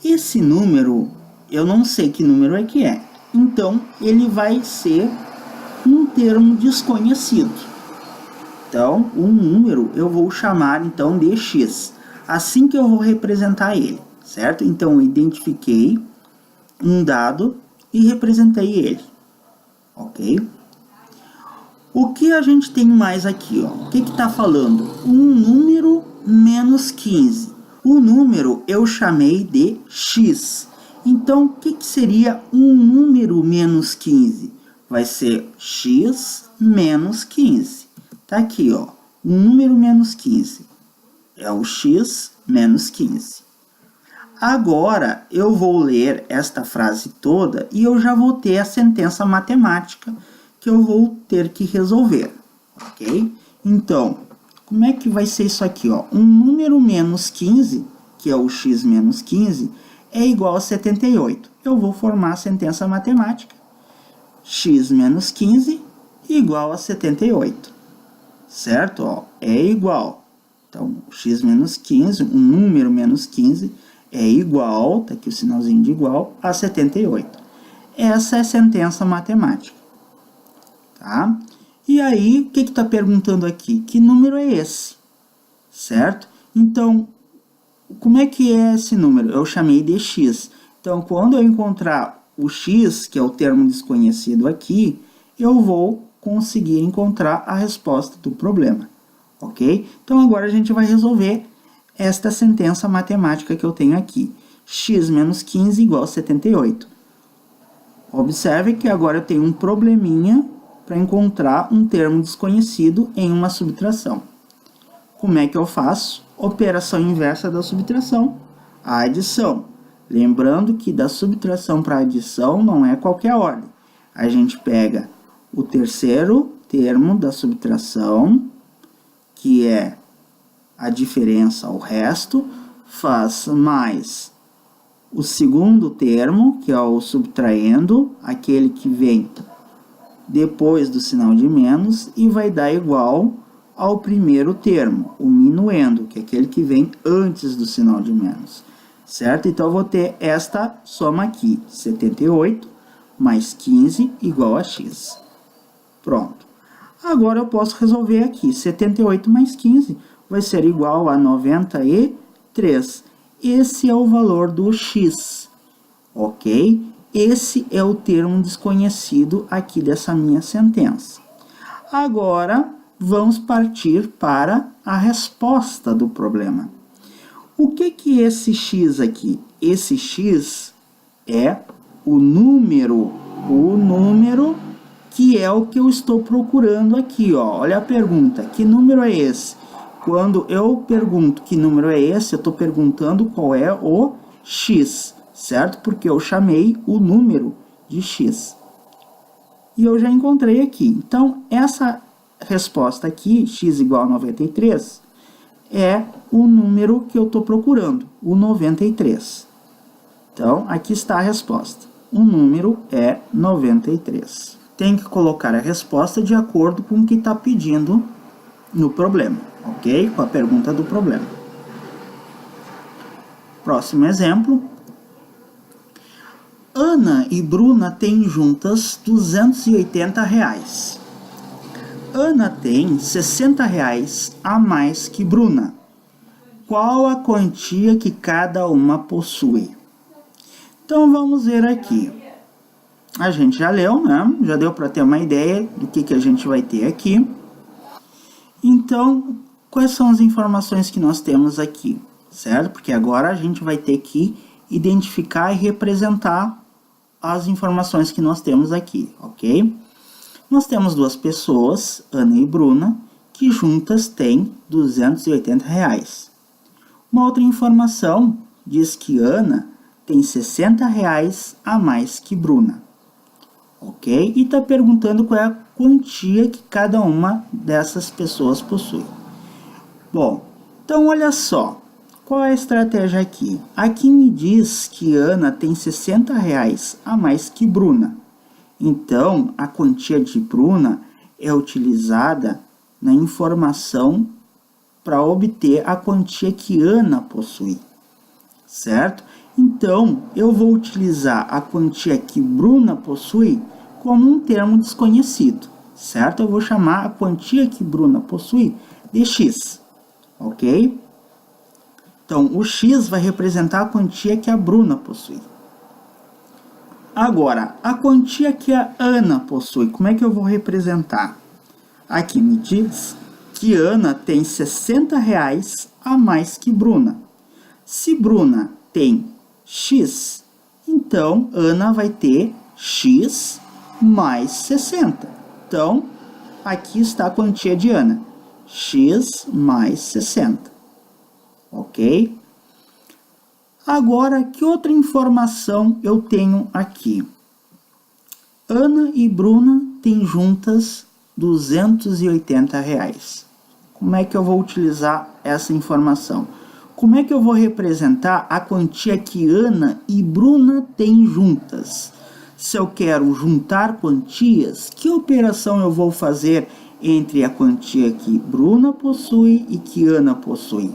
Speaker 1: Esse número, eu não sei que número é que é. Então, ele vai ser um termo desconhecido. Então, um número eu vou chamar então de x. Assim que eu vou representar ele, certo? Então, eu identifiquei um dado e representei ele, ok? O que a gente tem mais aqui, ó? O que está falando? Um número menos 15. O número eu chamei de x. Então, o que seria um número menos 15? Vai ser x menos 15. Tá aqui, ó. Um número menos 15. É o x menos 15. Agora, eu vou ler esta frase toda e eu já vou ter a sentença matemática que eu vou ter que resolver, ok? Então, como é que vai ser isso aqui, ó? Um número menos 15, que é o x menos 15, é igual a 78. Eu vou formar a sentença matemática. X menos 15 igual a 78, certo? Ó, é igual. Então, x menos 15, um número menos 15, é igual, tá aqui o sinalzinho de igual, a 78. Essa é a sentença matemática, tá? E aí, o que está perguntando aqui? Que número é esse? Certo? Então, como é que é esse número? Eu chamei de x. Então, quando eu encontrar o x, que é o termo desconhecido aqui, eu vou conseguir encontrar a resposta do problema, ok? Então, agora a gente vai resolver esta sentença matemática que eu tenho aqui. X menos 15 igual a 78. Observe que agora eu tenho um probleminha para encontrar um termo desconhecido em uma subtração. Como é que eu faço? Operação inversa da subtração, a adição. Lembrando que da subtração para a adição não é qualquer ordem. A gente pega o terceiro termo da subtração, que é a diferença ao resto, faz mais o segundo termo, que é o subtraindo, aquele que vem depois do sinal de menos, e vai dar igual ao primeiro termo, o minuendo, que é aquele que vem antes do sinal de menos, certo? Então, eu vou ter esta soma aqui, 78 mais 15 igual a x. Pronto. Agora, eu posso resolver aqui, 78 mais 15 vai ser igual a 93. Esse é o valor do x, ok? Esse é o termo desconhecido aqui dessa minha sentença. Agora, vamos partir para a resposta do problema. O que é esse x aqui? Esse x é o número que é o que eu estou procurando aqui, ó. Olha a pergunta, que número é esse? Quando eu pergunto que número é esse, eu estou perguntando qual é o x, certo? Porque eu chamei o número de x. E eu já encontrei aqui. Então, essa resposta aqui, x igual a 93, é o número que eu estou procurando, o 93. Então, aqui está a resposta. O número é 93. Tem que colocar a resposta de acordo com o que está pedindo no problema, ok? Com a pergunta do problema. Próximo exemplo. Ana e Bruna têm juntas R$280. Ana tem R$60 a mais que Bruna. Qual a quantia que cada uma possui? Então, vamos ver aqui. A gente já leu, né? Já deu para ter uma ideia do que a gente vai ter aqui. Então, quais são as informações que nós temos aqui, certo? Porque agora a gente vai ter que identificar e representar as informações que nós temos aqui, ok? Nós temos duas pessoas, Ana e Bruna, que juntas têm R$280. Uma outra informação diz que Ana tem R$60 a mais que Bruna, ok? E está perguntando qual é a quantia que cada uma dessas pessoas possui. Bom, então olha só, qual é a estratégia aqui? Aqui me diz que Ana tem R$60 a mais que Bruna. Então, a quantia de Bruna é utilizada na informação para obter a quantia que Ana possui, certo? Então, eu vou utilizar a quantia que Bruna possui como um termo desconhecido, certo? Eu vou chamar a quantia que Bruna possui de x, ok? Então, o x vai representar a quantia que a Bruna possui. Agora, a quantia que a Ana possui, como é que eu vou representar? Aqui me diz que Ana tem R$60 a mais que Bruna. Se Bruna tem x, então Ana vai ter x mais 60. Então, aqui está a quantia de Ana, x mais 60. Ok? Agora, que outra informação eu tenho aqui? Ana e Bruna têm juntas R$280. Como é que eu vou utilizar essa informação? Como é que eu vou representar a quantia que Ana e Bruna têm juntas? Se eu quero juntar quantias, que operação eu vou fazer entre a quantia que Bruna possui e que Ana possui?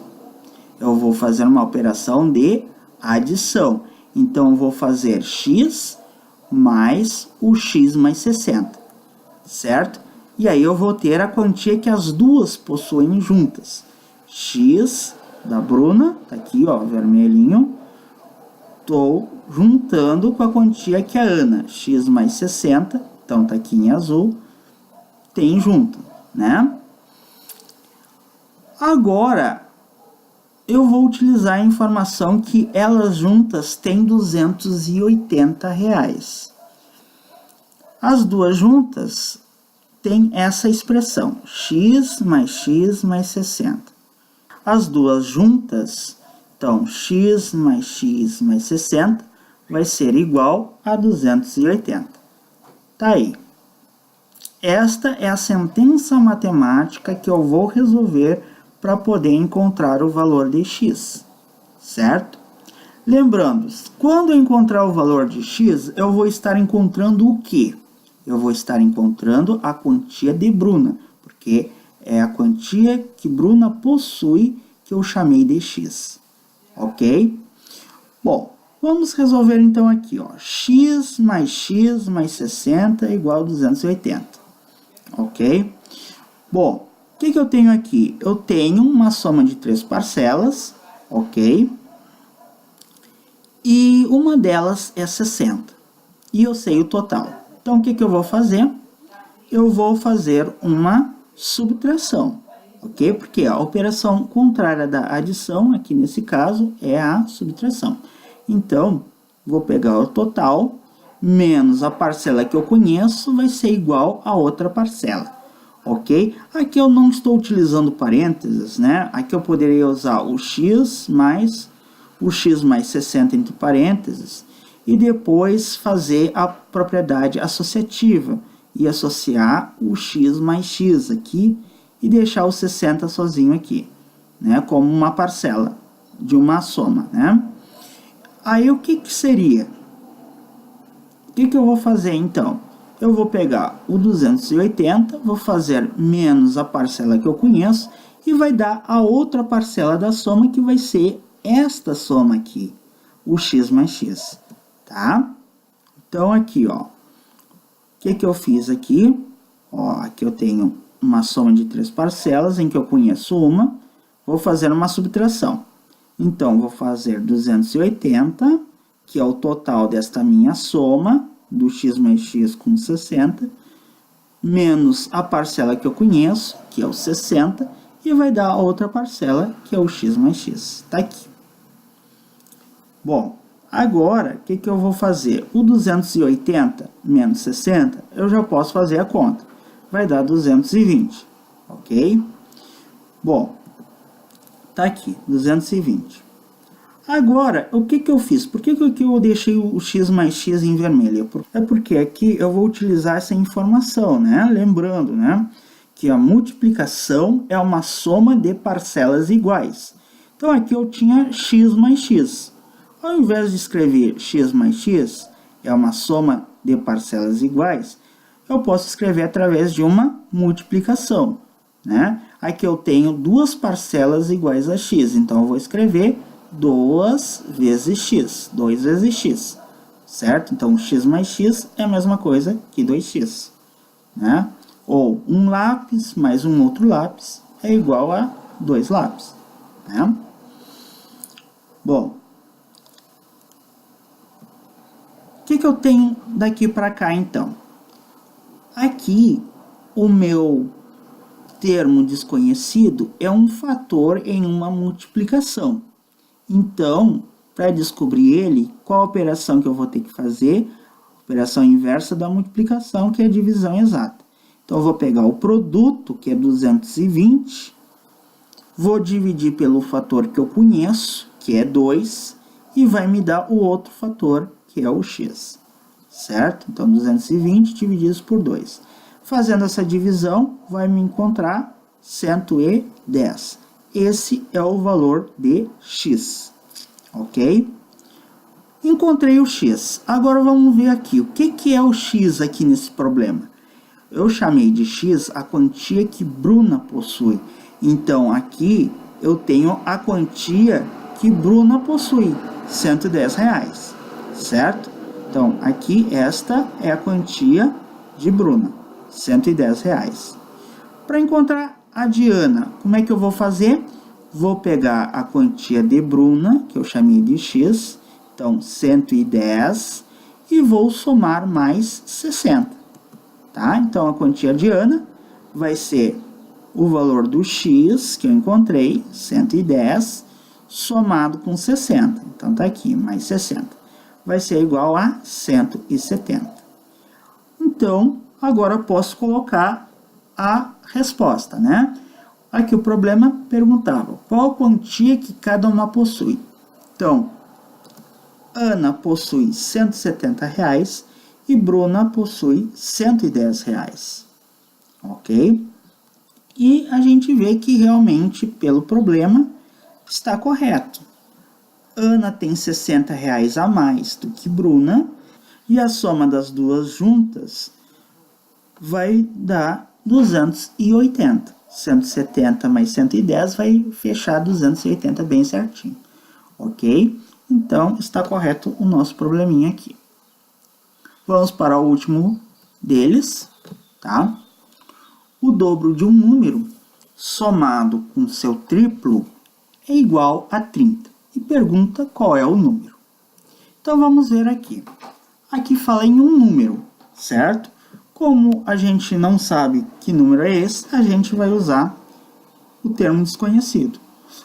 Speaker 1: Eu vou fazer uma operação de adição. Então, eu vou fazer x mais o x mais 60, certo? E aí eu vou ter a quantia que as duas possuem juntas. X da Bruna, tá aqui, ó, vermelhinho. Estou juntando com a quantia que a Ana, x mais 60, então tá aqui em azul, tem junto, né? Agora, eu vou utilizar a informação que elas juntas têm R$280. As duas juntas têm essa expressão, x mais 60. As duas juntas, então, x mais 60 vai ser igual a 280. Tá aí. Esta é a sentença matemática que eu vou resolver para poder encontrar o valor de x, certo? Lembrando, quando eu encontrar o valor de x, eu vou estar encontrando o quê? Eu vou estar encontrando a quantia de Bruna, porque é a quantia que Bruna possui que eu chamei de x, ok? Bom, vamos resolver então aqui, ó, x mais 60 é igual a 280, ok? Bom, o que eu tenho aqui? Eu tenho uma soma de 3 parcelas, ok? E uma delas é 60. E eu sei o total. Então, o que eu vou fazer? Eu vou fazer uma subtração. ok? Porque a operação contrária da adição, aqui nesse caso, é a subtração. Então, vou pegar o total, menos a parcela que eu conheço, vai ser igual a outra parcela, ok? Aqui eu não estou utilizando parênteses, né? Aqui eu poderia usar o x mais 60 entre parênteses, e depois fazer a propriedade associativa, e associar o x mais x aqui, e deixar o 60 sozinho aqui, né? Como uma parcela de uma soma, né? Aí o que seria? O que eu vou fazer então? Eu vou pegar o 280, vou fazer menos a parcela que eu conheço, e vai dar a outra parcela da soma, que vai ser esta soma aqui, o x mais x, tá? Então aqui, ó, o que eu fiz aqui? Ó, aqui eu tenho uma soma de 3 parcelas, em que eu conheço uma, vou fazer uma subtração. Então, vou fazer 280, que é o total desta minha soma, do x mais x com 60, menos a parcela que eu conheço, que é o 60, e vai dar a outra parcela, que é o x mais x. Tá aqui. Bom, agora, o que eu vou fazer? O 280 menos 60, eu já posso fazer a conta. Vai dar 220, ok? Bom, tá aqui, 220. Agora, o que eu fiz? Por que eu deixei o x mais x em vermelho? É porque aqui eu vou utilizar essa informação, né? Lembrando, né, que a multiplicação é uma soma de parcelas iguais. Então, aqui eu tinha x mais x. Ao invés de escrever x mais x, é uma soma de parcelas iguais, eu posso escrever através de uma multiplicação, né? Aqui eu tenho duas parcelas iguais a x, então eu vou escrever 2 vezes x, 2 vezes x, certo? Então, x mais x é a mesma coisa que 2x, né? Ou um lápis mais um outro lápis é igual a 2 lápis, né? Bom, o que eu tenho daqui para cá, então? Aqui, o meu termo desconhecido é um fator em uma multiplicação. Então, para descobrir ele, qual a operação que eu vou ter que fazer? Operação inversa da multiplicação, que é a divisão exata. Então, eu vou pegar o produto, que é 220, vou dividir pelo fator que eu conheço, que é 2, e vai me dar o outro fator, que é o x, certo? Então, 220 dividido por 2. Fazendo essa divisão, vai me encontrar 110. Esse é o valor de x, ok? Encontrei o x. Agora vamos ver aqui, o que é o x aqui nesse problema? Eu chamei de x a quantia que Bruna possui. Então, aqui eu tenho a quantia que Bruna possui, R$110, certo? Então, aqui esta é a quantia de Bruna, R$110. Para encontrar a Diana, como é que eu vou fazer? Vou pegar a quantia de Bruna, que eu chamei de x, então 110, e vou somar mais 60, tá? Então, a quantia Diana vai ser o valor do x, que eu encontrei, 110, somado com 60. Então, tá aqui, mais 60. Vai ser igual a 170. Então, agora eu posso colocar a resposta, né? Aqui o problema perguntava qual quantia que cada uma possui. Então, Ana possui R$170 e Bruna possui R$110, ok? E a gente vê que realmente, pelo problema, está correto. Ana tem R$60 a mais do que Bruna, e a soma das duas juntas vai dar 280. 170 mais 110 vai fechar 280 bem certinho, ok? Então, está correto o nosso probleminha aqui. Vamos para o último deles, tá? O dobro de um número somado com seu triplo é igual a 30. E pergunta qual é o número. Então, vamos ver aqui. Aqui fala em um número, certo? Como a gente não sabe que número é esse, a gente vai usar o termo desconhecido.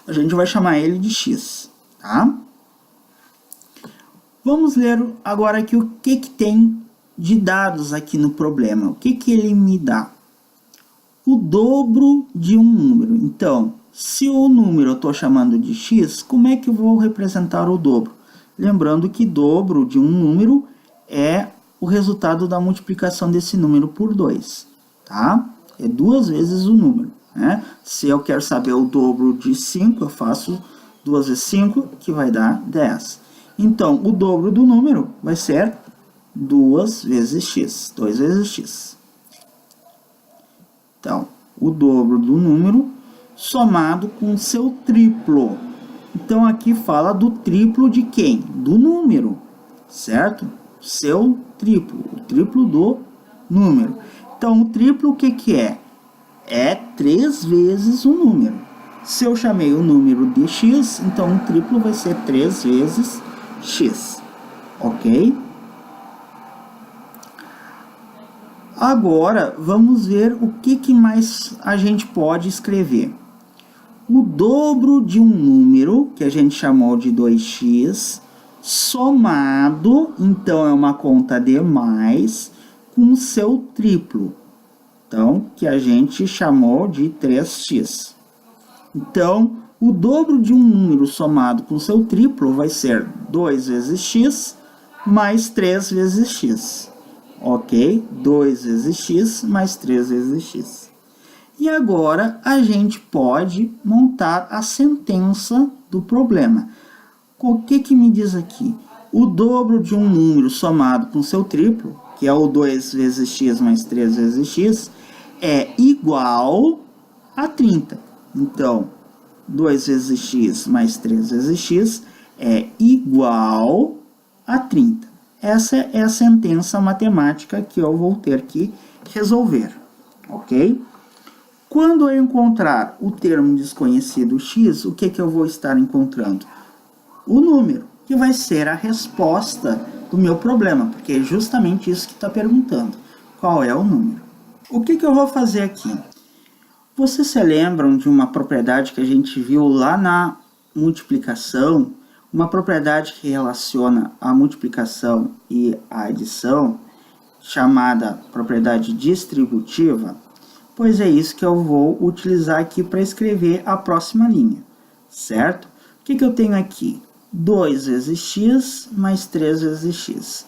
Speaker 1: A gente vai chamar ele de x, tá? Vamos ler agora aqui o que tem de dados aqui no problema. O que ele me dá? O dobro de um número. Então, se o número eu estou chamando de x, como é que eu vou representar o dobro? Lembrando que dobro de um número é o resultado da multiplicação desse número por 2, tá? É 2 vezes o número, né? Se eu quero saber o dobro de 5, eu faço 2 vezes 5, que vai dar 10. Então, o dobro do número vai ser 2 vezes x, 2 vezes x. Então, o dobro do número somado com seu triplo. Então, aqui fala do triplo de quem? Do número, certo? Seu triplo, o triplo do número. Então, o triplo o que é? É 3 vezes o número. Se eu chamei o número de x, então o triplo vai ser 3 vezes x, ok? Agora, vamos ver o que mais a gente pode escrever. O dobro de um número, que a gente chamou de 2x, somado, então é uma conta de mais, com seu triplo, então, que a gente chamou de 3x. Então, o dobro de um número somado com seu triplo vai ser 2 vezes x mais 3 vezes x. Ok? 2 vezes x mais 3 vezes x. E agora a gente pode montar a sentença do problema. O que me diz aqui? O dobro de um número somado com seu triplo, que é o 2 vezes x mais 3 vezes x, é igual a 30. Então, 2 vezes x mais 3 vezes x é igual a 30. Essa é a sentença matemática que eu vou ter que resolver, ok? Quando eu encontrar o termo desconhecido x, o que eu vou estar encontrando? O número, que vai ser a resposta do meu problema, porque é justamente isso que está perguntando. Qual é o número? O que eu vou fazer aqui? Vocês se lembram de uma propriedade que a gente viu lá na multiplicação? Uma propriedade que relaciona a multiplicação e a adição, chamada propriedade distributiva? Pois é isso que eu vou utilizar aqui para escrever a próxima linha, certo? O que eu tenho aqui? 2 vezes x mais 3 vezes x.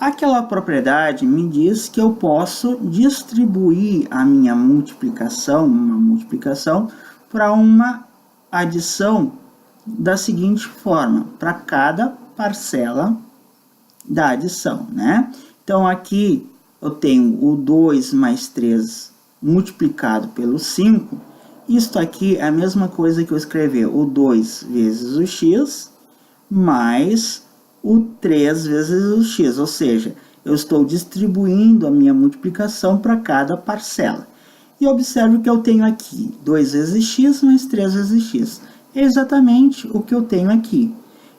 Speaker 1: Aquela propriedade me diz que eu posso distribuir a minha multiplicação, para uma adição da seguinte forma, para cada parcela da adição, né? Então, aqui eu tenho o 2 mais 3 multiplicado pelo 5. Isto aqui é a mesma coisa que eu escrever o 2 vezes o x mais o 3 vezes o x, ou seja, eu estou distribuindo a minha multiplicação para cada parcela. E observe que eu tenho aqui 2 vezes x mais 3 vezes x. É exatamente o que eu tenho aqui.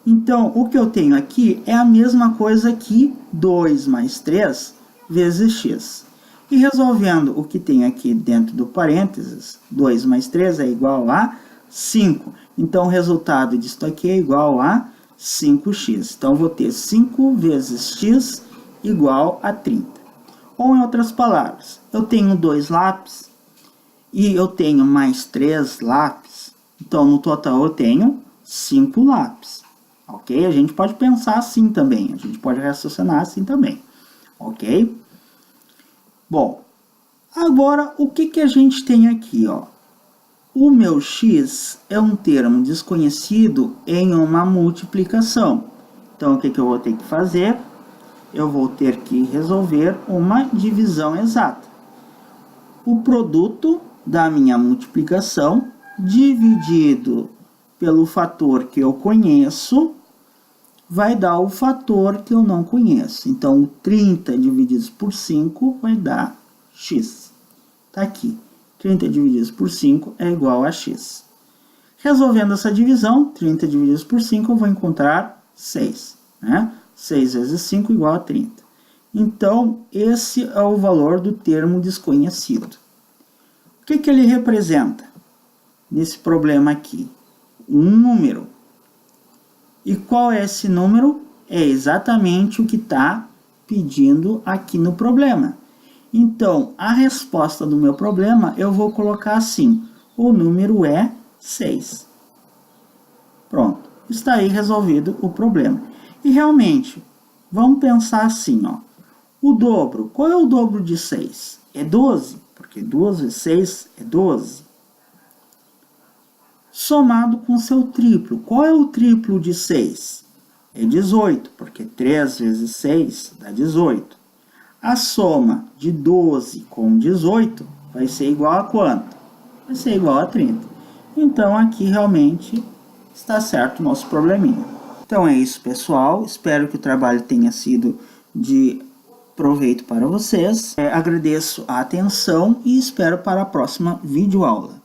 Speaker 1: Então, o que eu tenho aqui é a mesma coisa que 2 mais 3 vezes x. E resolvendo o que tem aqui dentro do parênteses, 2 mais 3 é igual a 5. Então, o resultado disso aqui é igual a 5x. Então, vou ter 5 vezes x igual a 30. Ou, em outras palavras, eu tenho 2 lápis e eu tenho mais 3 lápis. Então, no total, eu tenho 5 lápis. Ok? A gente pode pensar assim também. A gente pode raciocinar assim também. Ok? Bom, agora, o que a gente tem aqui, ó? O meu x é um termo desconhecido em uma multiplicação. Então, o que eu vou ter que fazer? Eu vou ter que resolver uma divisão exata. O produto da minha multiplicação dividido pelo fator que eu conheço vai dar o fator que eu não conheço. Então, 30 dividido por 5 vai dar x. Está aqui. 30 dividido por 5 é igual a x. Resolvendo essa divisão, 30 dividido por 5, eu vou encontrar 6. Né? 6 vezes 5 igual a 30. Então, esse é o valor do termo desconhecido. O que ele representa? nesse problema aqui? Um número. E qual é esse número? É exatamente o que está pedindo aqui no problema. Então, a resposta do meu problema eu vou colocar assim: o número é 6. Pronto, está aí resolvido o problema. E realmente, vamos pensar assim, ó. O dobro, qual é o dobro de 6? É 12, porque 2 vezes 6 é 12. Somado com seu triplo, qual é o triplo de 6? É 18, porque 3 vezes 6 dá 18. A soma de 12 com 18 vai ser igual a quanto? Vai ser igual a 30. Então, aqui realmente está certo o nosso probleminha. Então é isso, pessoal. Espero que o trabalho tenha sido de proveito para vocês. Agradeço a atenção e espero para a próxima videoaula.